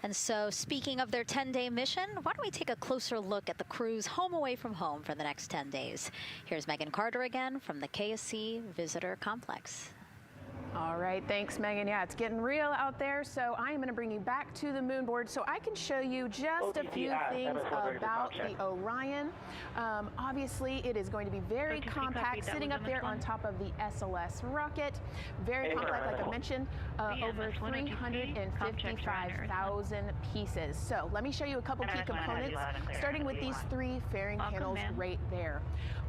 And so speaking of their 10-day mission, why don't we take a closer look at the crew's home away from home for the next 10 days. Here's Megan Carter again from the KSC Visitor Complex. All right, thanks, Megan. Yeah, it's getting real out there, so I am going to bring you back to the moon board so I can show you just a few things about the Orion. Obviously, it is going to be very compact, sitting up there on top of the SLS rocket. Very compact, like I mentioned, over 355,000 pieces. So let me show you a couple key components, starting with these three fairing panels right there.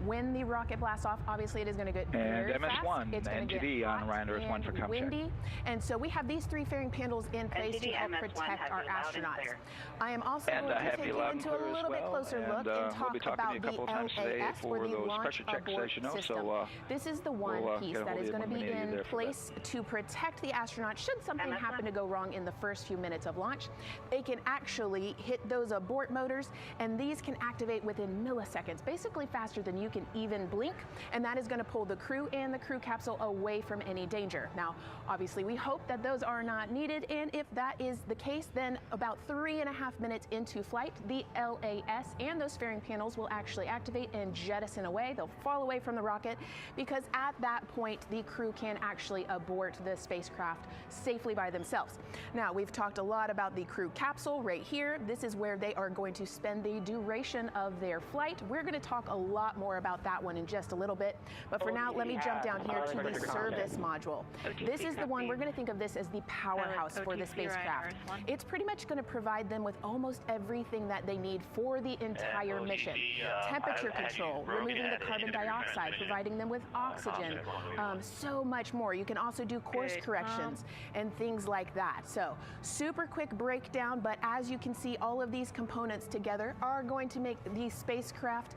When the rocket blasts off, obviously it is going to get very fast. MS1, it's going to NTD get on Orion Earth 1 for comp windy, check. and so we have these three fairing panels in place to help protect our astronauts. I am also going to take you into a little bit closer look and talk about the LAS, or the Launch Abort System. This is the one piece that is going to be in place to protect the astronauts should something happen to go wrong in the first few minutes of launch. They can actually hit those abort motors, and these can activate within milliseconds, basically faster than you can even blink, and that is going to pull the crew and the crew capsule away from any danger. Now, obviously, we hope that those are not needed, and if that is the case, then about 3.5 minutes into flight, the LAS and those fairing panels will actually activate and jettison away. They'll fall away from the rocket, because at that point, the crew can actually abort the spacecraft safely by themselves. Now, we've talked a lot about the crew capsule right here. This is where they are going to spend the duration of their flight. We're going to talk a lot more about that one in just a little bit, but for now, let me jump down here to the service module. This is the one, we're going to think of this as the powerhouse for the spacecraft. It's pretty much going to provide them with almost everything that they need for the entire mission. Temperature control, removing the carbon dioxide, providing them with oxygen, so much more. You can also do course corrections and things like that. So super quick breakdown, but as you can see, all of these components together are going to make the spacecraft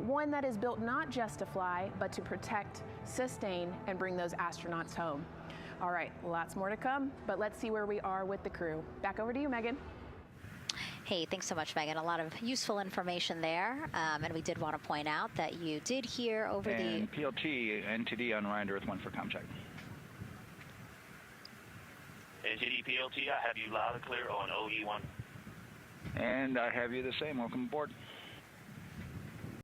one that is built not just to fly, but to protect, sustain, and bring those astronauts home. All right, lots more to come, but let's see where we are with the crew. Back over to you, Megan. Hey, thanks so much, Megan. A lot of useful information there, and we did want to point out that you did hear over and the PLT NTD on Orion Earth 1 for comp check. NTD PLT, I have you loud and clear on OE1. And I have you the same. Welcome aboard.